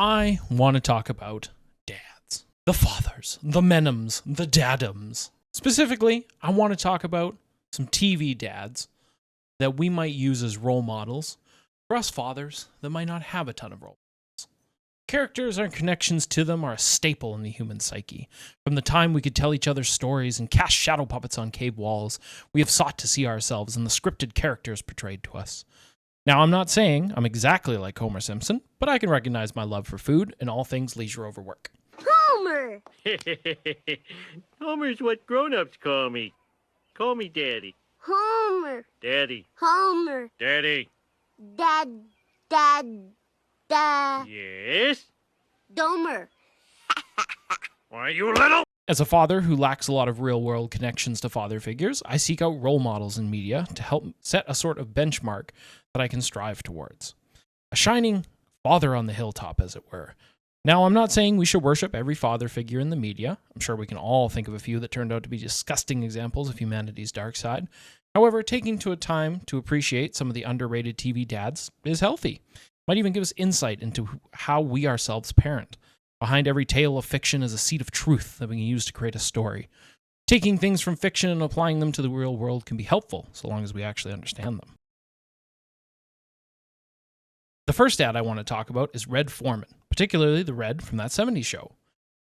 I want to talk about dads. The fathers, the menums, the dadums. Specifically, I want to talk about some TV dads that we might use as role models for us fathers that might not have a ton of role models. Characters and connections to them are a staple in the human psyche. From the time we could tell each other stories and cast shadow puppets on cave walls, we have sought to see ourselves in the scripted characters portrayed to us. Now, I'm not saying I'm exactly like Homer Simpson, but I can recognize my love for food and all things leisure over work. Homer! Homer's what grown-ups call me. Call me Daddy. Homer! Daddy. Homer! Daddy. Dad. Yes? Domer. Why, you little... As a father who lacks a lot of real-world connections to father figures, I seek out role models in media to help set a sort of benchmark that I can strive towards. A shining father on the hilltop, as it were. Now, I'm not saying we should worship every father figure in the media. I'm sure we can all think of a few that turned out to be disgusting examples of humanity's dark side. However, taking to a time to appreciate some of the underrated TV dads is healthy. Might even give us insight into how we ourselves parent. Behind every tale of fiction is a seed of truth that we can use to create a story. Taking things from fiction and applying them to the real world can be helpful, so long as we actually understand them. The first dad I want to talk about is Red Foreman, particularly the Red from that 70s show.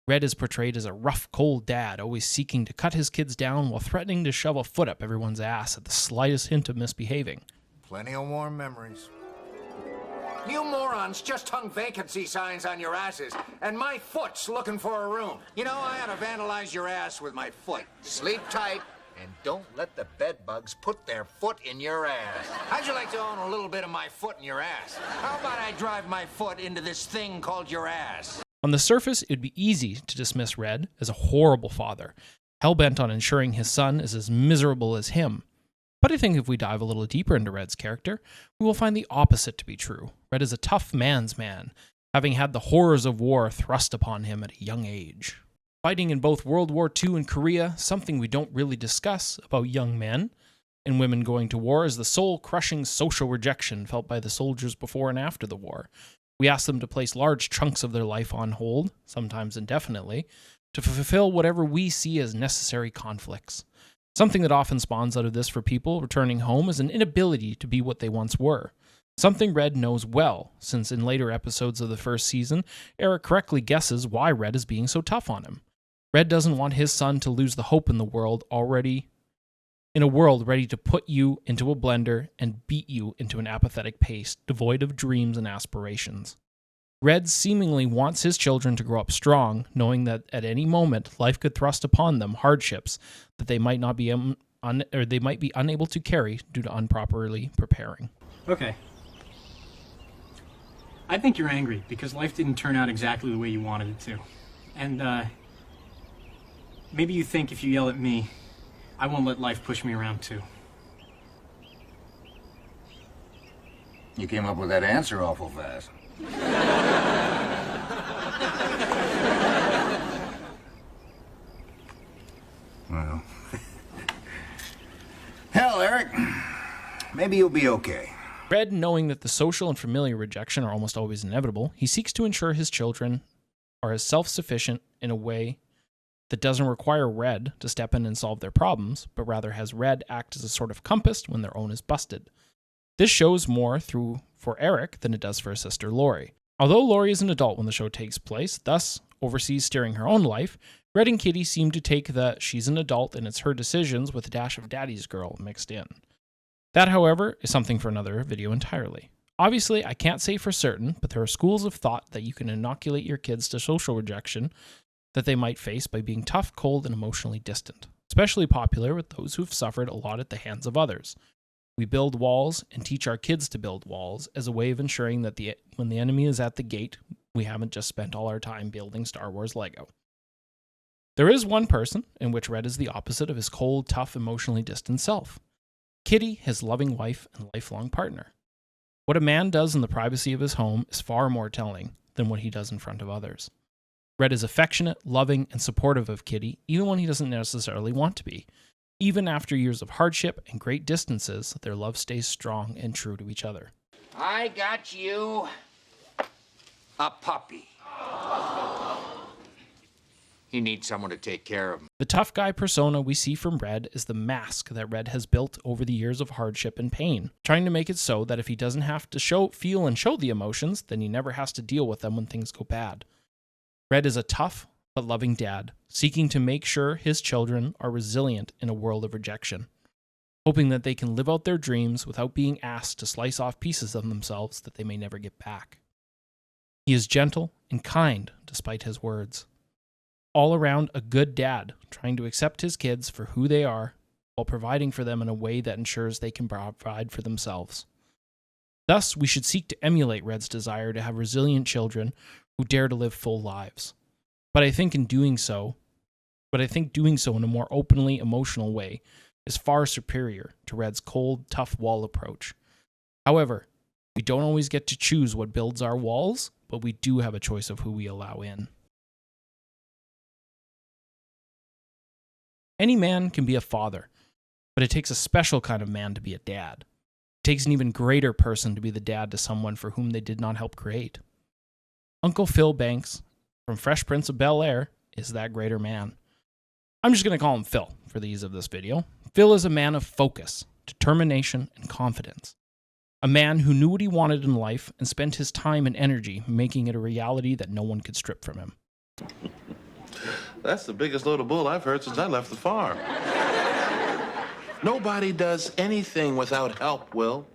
Red is portrayed as a rough, cold dad, always seeking to cut his kids down while threatening to shove a foot up everyone's ass at the slightest hint of misbehaving. Plenty of warm memories. You morons just hung vacancy signs on your asses, and my foot's looking for a room. You know, I ought to vandalize your ass with my foot. Sleep tight, and don't let the bedbugs put their foot in your ass. How'd you like to own a little bit of my foot in your ass? How about I drive my foot into this thing called your ass? On the surface, it'd be easy to dismiss Red as a horrible father, hell-bent on ensuring his son is as miserable as him. But I think if we dive a little deeper into Red's character, we will find the opposite to be true. Red is a tough man's man, having had the horrors of war thrust upon him at a young age. Fighting in both World War II and Korea, something we don't really discuss about young men and women going to war, is the soul-crushing social rejection felt by the soldiers before and after the war. We ask them to place large chunks of their life on hold, sometimes indefinitely, to fulfill whatever we see as necessary conflicts. Something that often spawns out of this for people returning home is an inability to be what they once were. Something Red knows well, since in later episodes of the first season, Eric correctly guesses why Red is being so tough on him. Red doesn't want his son to lose the hope in the world in a world ready to put you into a blender and beat you into an apathetic paste, devoid of dreams and aspirations. Red seemingly wants his children to grow up strong, knowing that at any moment life could thrust upon them hardships that they might not be they might be unable to carry due to improperly preparing. Okay. I think you're angry because life didn't turn out exactly the way you wanted it to. And maybe you think if you yell at me, I won't let life push me around too. You came up with that answer awful fast. Well, hell, Eric, maybe you'll be okay. Red, knowing that the social and familiar rejection are almost always inevitable, he seeks to ensure his children are as self-sufficient in a way that doesn't require Red to step in and solve their problems, but rather has Red act as a sort of compass when their own is busted. This shows more for Eric than it does for his sister Lori. Although Lori is an adult when the show takes place, thus oversees steering her own life, Red and Kitty seem to take the she's an adult and it's her decisions with a dash of daddy's girl mixed in. That, however, is something for another video entirely. Obviously, I can't say for certain, but there are schools of thought that you can inoculate your kids to social rejection that they might face by being tough, cold, and emotionally distant, especially popular with those who've suffered a lot at the hands of others. We build walls and teach our kids to build walls as a way of ensuring that when the enemy is at the gate, we haven't just spent all our time building Star Wars Lego. There is one person in which Red is the opposite of his cold, tough, emotionally distant self. Kitty, his loving wife and lifelong partner. What a man does in the privacy of his home is far more telling than what he does in front of others. Red is affectionate, loving, and supportive of Kitty, even when he doesn't necessarily want to be. Even after years of hardship and great distances, their love stays strong and true to each other. I got you. A puppy. He needs someone to take care of him. The tough guy persona we see from Red is the mask that Red has built over the years of hardship and pain, trying to make it so that if he doesn't have to feel and show the emotions, then he never has to deal with them when things go bad. Red is a tough but loving dad, seeking to make sure his children are resilient in a world of rejection, hoping that they can live out their dreams without being asked to slice off pieces of themselves that they may never get back. He is gentle and kind despite his words. All around a good dad, trying to accept his kids for who they are while providing for them in a way that ensures they can provide for themselves. Thus, we should seek to emulate Red's desire to have resilient children who dare to live full lives. But I think doing so in a more openly emotional way is far superior to Red's cold, tough wall approach. However, we don't always get to choose what builds our walls, but we do have a choice of who we allow in. Any man can be a father, but it takes a special kind of man to be a dad. It takes an even greater person to be the dad to someone for whom they did not help create. Uncle Phil Banks from Fresh Prince of Bel-Air is that greater man. I'm just going to call him Phil for the ease of this video. Phil is a man of focus, determination, and confidence. A man who knew what he wanted in life and spent his time and energy making it a reality that no one could strip from him. That's the biggest load of bull I've heard since I left the farm. Nobody does anything without help, Will.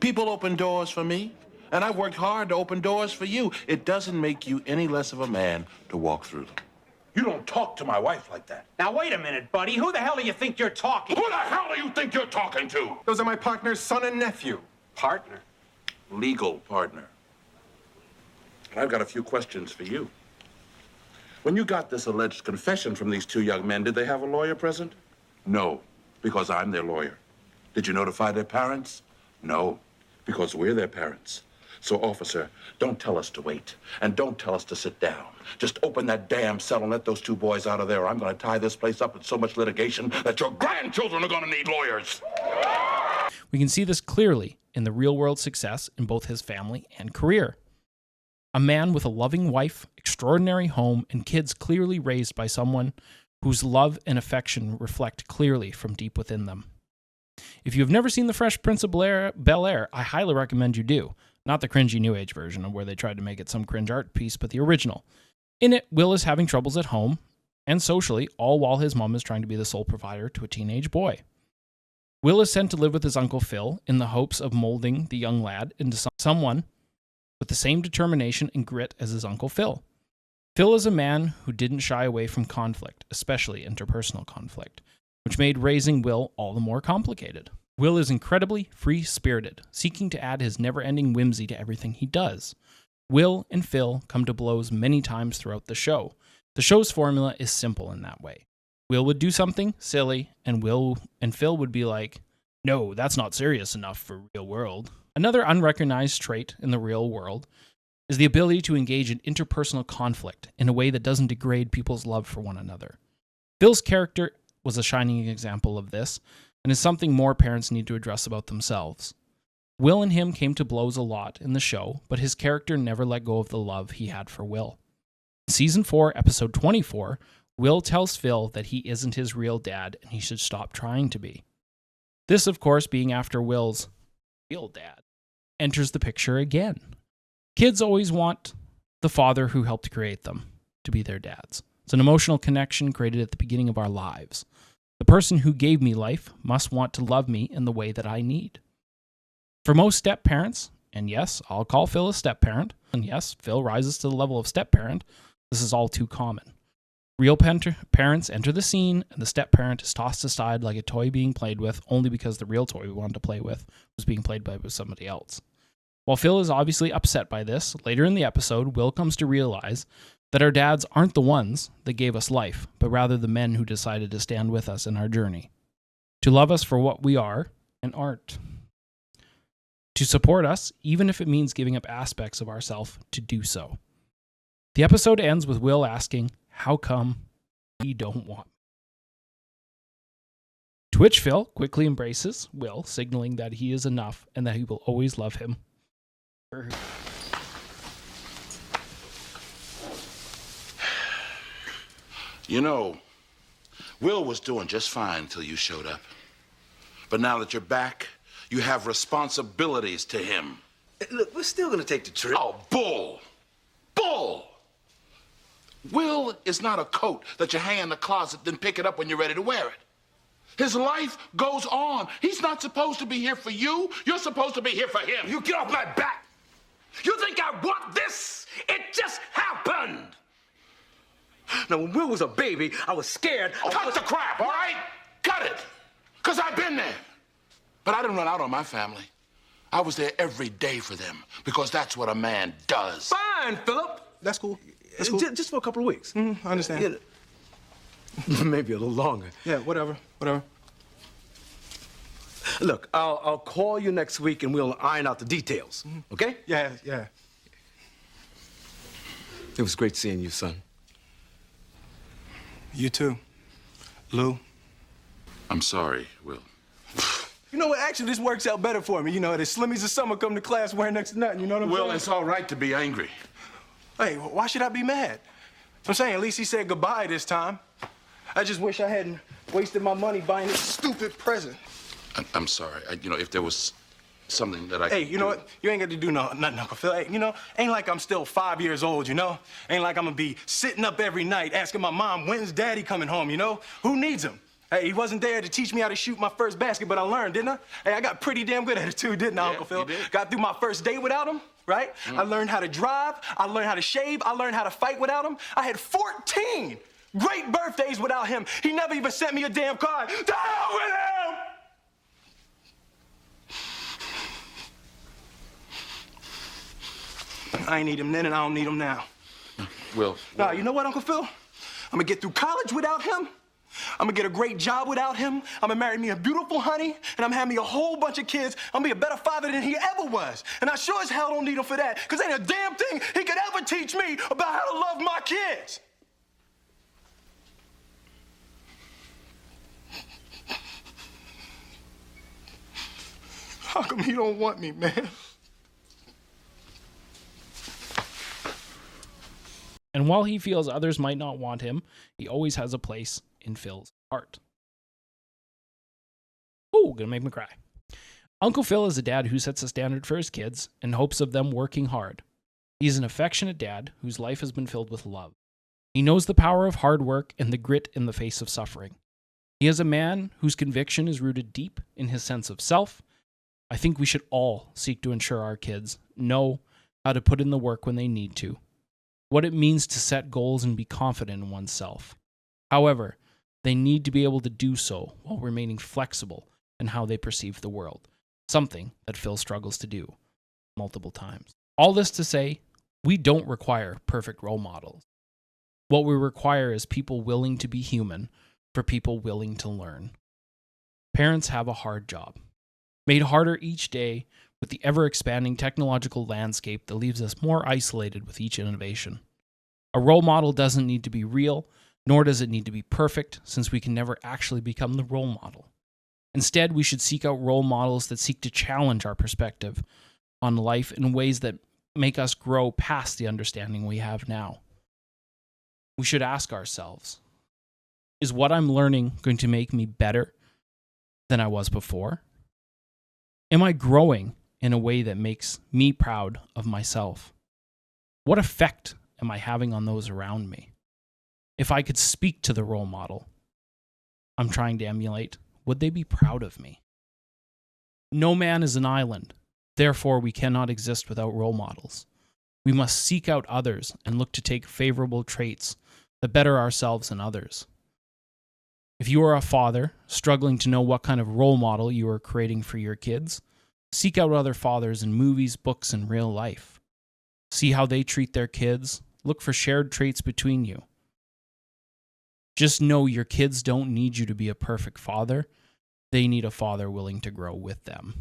People open doors for me, and I've worked hard to open doors for you. It doesn't make you any less of a man to walk through them. You don't talk to my wife like that. Now, wait a minute, buddy. Who the hell do you think you're talking? Who the hell do you think you're talking to? Those are my partner's son and nephew. Partner? Legal partner. And I've got a few questions for you. When you got this alleged confession from these two young men, did they have a lawyer present? No, because I'm their lawyer. Did you notify their parents? No, because we're their parents. So, officer, don't tell us to wait, and don't tell us to sit down. Just open that damn cell and let those two boys out of there, or I'm going to tie this place up with so much litigation that your grandchildren are going to need lawyers. We can see this clearly in the real-world success in both his family and career. A man with a loving wife, extraordinary home, and kids clearly raised by someone whose love and affection reflect clearly from deep within them. If you have never seen The Fresh Prince of Bel-Air, I highly recommend you do. Not the cringy New Age version of where they tried to make it some cringe art piece, but the original. In it, Will is having troubles at home and socially, all while his mom is trying to be the sole provider to a teenage boy. Will is sent to live with his Uncle Phil in the hopes of molding the young lad into someone with the same determination and grit as his Uncle Phil. Phil is a man who didn't shy away from conflict, especially interpersonal conflict, which made raising Will all the more complicated. Will is incredibly free-spirited, seeking to add his never-ending whimsy to everything he does. Will and Phil come to blows many times throughout the show. The show's formula is simple in that way. Will would do something silly, and Phil would be like, "No, that's not serious enough for real world." Another unrecognized trait in the real world is the ability to engage in interpersonal conflict in a way that doesn't degrade people's love for one another. Phil's character was a shining example of this, and is something more parents need to address about themselves. Will and him came to blows a lot in the show, but his character never let go of the love he had for Will. In Season 4, Episode 24, Will tells Phil that he isn't his real dad and he should stop trying to be. This, of course, being after Will's real dad enters the picture again. Kids always want the father who helped create them to be their dads. It's an emotional connection created at the beginning of our lives. The person who gave me life must want to love me in the way that I need. For most step-parents, and yes, I'll call Phil a step-parent, and yes, Phil rises to the level of step-parent, this is all too common. Real parents enter the scene, and the step-parent is tossed aside like a toy being played with only because the real toy we wanted to play with was being played with somebody else. While Phil is obviously upset by this, later in the episode, Will comes to realize that our dads aren't the ones that gave us life, but rather the men who decided to stand with us in our journey, to love us for what we are and aren't, to support us, even if it means giving up aspects of ourselves to do so. The episode ends with Will asking, "How come he don't want me?" To which Phil quickly embraces Will, signaling that he is enough and that he will always love him. You know, Will was doing just fine until you showed up. But now that you're back, you have responsibilities to him. Look, we're still gonna take the trip. Oh, bull! Bull! Will is not a coat that you hang in the closet, then pick it up when you're ready to wear it. His life goes on. He's not supposed to be here for you. You're supposed to be here for him. You get off my back! You think I want this? It just happened! Now, when Will was a baby, I was scared. Cut the crap, all right? Cut it. Because I've been there. But I didn't run out on my family. I was there every day for them because that's what a man does. Fine, Philip. That's cool. That's cool. Just for a couple of weeks. I understand. Maybe a little longer. Yeah, whatever. Look, I'll call you next week and we'll iron out the details. Okay? Yeah. It was great seeing you, son. You too, Lou. I'm sorry, Will. You know what? Actually, this works out better for me. You know, the slimmies of summer come to class wearing next to nothing. You know what I'm Will, saying? it's all right to be angry. Hey, why should I be mad? I'm saying at least he said goodbye this time. I just wish I hadn't wasted my money buying this stupid present. I'm sorry. If there was something that I Hey, could you know do- what? You ain't got to do nothing, Uncle Phil. Hey, ain't like I'm still 5 years old, you know? Ain't like I'm gonna be sitting up every night asking my mom, when's Daddy coming home, you know? Who needs him? Hey, he wasn't there to teach me how to shoot my first basket, but I learned, didn't I? Hey, I got pretty damn good at it too, didn't I, Yeah, Uncle Phil? you did. Got through my first day without him, right? I learned how to drive, I learned how to shave, I learned how to fight without him. I had 14 great birthdays without him. He never even sent me a damn card. To hell with him! I ain't need him then and I don't need him now. Will. Now, you know what, Uncle Phil? I'm gonna get through college without him. I'm gonna get a great job without him. I'm gonna marry me a beautiful honey, and I'm gonna have me a whole bunch of kids. I'm gonna be a better father than he ever was. And I sure as hell don't need him for that, because ain't a damn thing he could ever teach me about how to love my kids. How come he don't want me, man? And while he feels others might not want him, he always has a place in Phil's heart. Oh, gonna make me cry. Uncle Phil is a dad who sets a standard for his kids in hopes of them working hard. He's an affectionate dad whose life has been filled with love. He knows the power of hard work and the grit in the face of suffering. He is a man whose conviction is rooted deep in his sense of self. I think we should all seek to ensure our kids know how to put in the work when they need to, what it means to set goals and be confident in oneself. However, they need to be able to do so while remaining flexible in how they perceive the world, something that Phil struggles to do multiple times. All this to say, we don't require perfect role models. What we require is people willing to be human for people willing to learn. Parents have a hard job, made harder each day with the ever-expanding technological landscape that leaves us more isolated with each innovation. A role model doesn't need to be real, nor does it need to be perfect, since we can never actually become the role model. Instead, we should seek out role models that seek to challenge our perspective on life in ways that make us grow past the understanding we have now. We should ask ourselves, is what I'm learning going to make me better than I was before? Am I growing in a way that makes me proud of myself? What effect am I having on those around me? If I could speak to the role model I'm trying to emulate, would they be proud of me? No man is an island. Therefore, we cannot exist without role models. We must seek out others and look to take favorable traits that better ourselves and others. If you are a father struggling to know what kind of role model you are creating for your kids, seek out other fathers in movies, books, and real life. See how they treat their kids. Look for shared traits between you. Just know your kids don't need you to be a perfect father. They need a father willing to grow with them.